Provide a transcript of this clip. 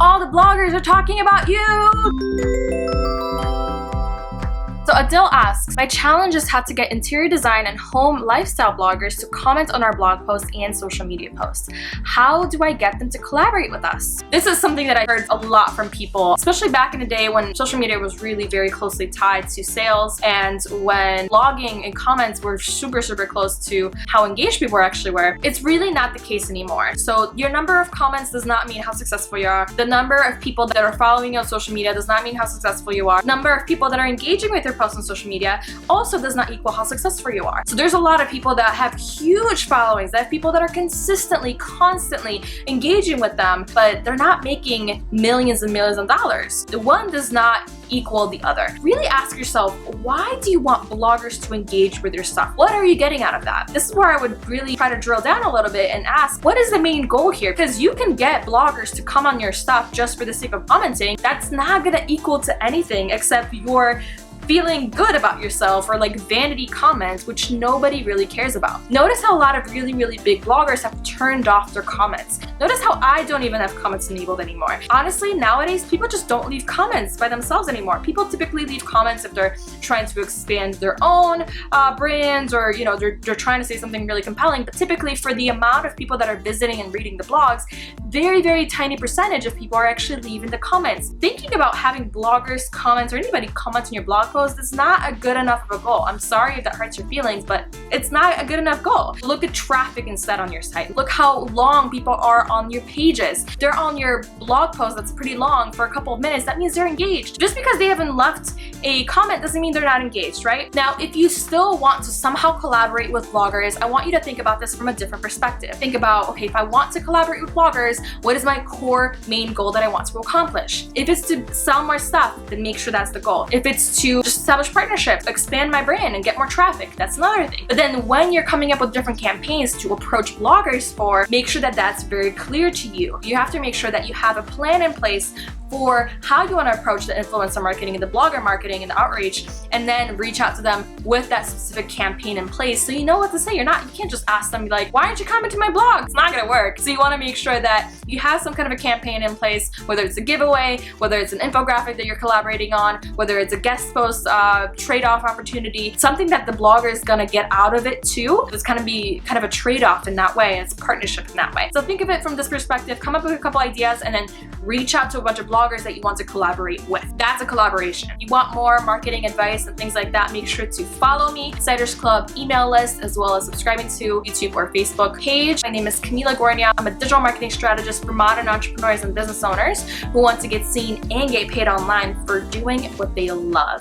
All the bloggers are talking about you! So Adil asks, my challenge is how to get interior design and home lifestyle bloggers to comment on our blog posts and social media posts. How do I get them to collaborate with us? This is something that I heard a lot from people, especially back in the day when social media was really very closely tied to sales, and when blogging and comments were super close to how engaged people actually were. It's really not the case anymore. So your number of comments does not mean how successful you are. The number of people that are following you on social media does not mean how successful you are. Number of people that are engaging with your posts on social media also does not equal how successful you are. So there's a lot of people that have huge followings, that have people that are consistently, constantly engaging with them, but they're not making millions and millions of dollars. The one does not equal the other. Really ask yourself, why do you want bloggers to engage with your stuff? What are you getting out of that? This is where I would really try to drill down a little bit and ask, what is the main goal here? Because you can get bloggers to come on your stuff just for the sake of commenting. That's not gonna equal to anything except your feeling good about yourself, or like vanity comments, which nobody really cares about. Notice how a lot of really big bloggers have turned off their comments. Notice how I don't even have comments enabled anymore. Honestly, nowadays, people just don't leave comments by themselves anymore. People typically leave comments if they're trying to expand their own brands, or they're trying to say something really compelling. But typically, for the amount of people that are visiting and reading the blogs, very tiny percentage of people are actually leaving the comments. Thinking about having bloggers comment, or anybody comment on your blog post, is not a good enough of a goal. I'm sorry if that hurts your feelings, but it's not a good enough goal. Look at traffic instead on your site. Look how long people are on your pages. They're on your blog post that's pretty long for a couple of minutes. That means they're engaged. Just because they haven't left a comment doesn't mean they're not engaged, right? Now, if you still want to somehow collaborate with bloggers, I want you to think about this from a different perspective. Think about, okay, if I want to collaborate with bloggers, what is my core main goal that I want to accomplish? If it's to sell more stuff, then make sure that's the goal. If it's to just establish partnerships, expand my brand and get more traffic, that's another thing. But then when you're coming up with different campaigns to approach bloggers for, make sure that that's very clear to you. You have to make sure that you have a plan in place for how you want to approach the influencer marketing and the blogger marketing and the outreach, and then reach out to them with that specific campaign in place so you know what to say. You can't just ask them, like, why aren't you commenting my blog? It's not gonna work. So you want to make sure that you have some kind of a campaign in place, whether it's a giveaway, whether it's an infographic that you're collaborating on, whether it's a guest post trade-off opportunity, something that the blogger is gonna get out of it too. It's gonna be kind of a trade-off in that way. It's a partnership in that way. So think of it from this perspective, come up with a couple ideas, and then reach out to a bunch of bloggers that you want to collaborate with. That's a collaboration. If you want more marketing advice and things like that, make sure to follow me, Insiders Club email list, as well as subscribing to YouTube or Facebook page. My name is Kamila Gornia. I'm a digital marketing strategist for modern entrepreneurs and business owners who want to get seen and get paid online for doing what they love.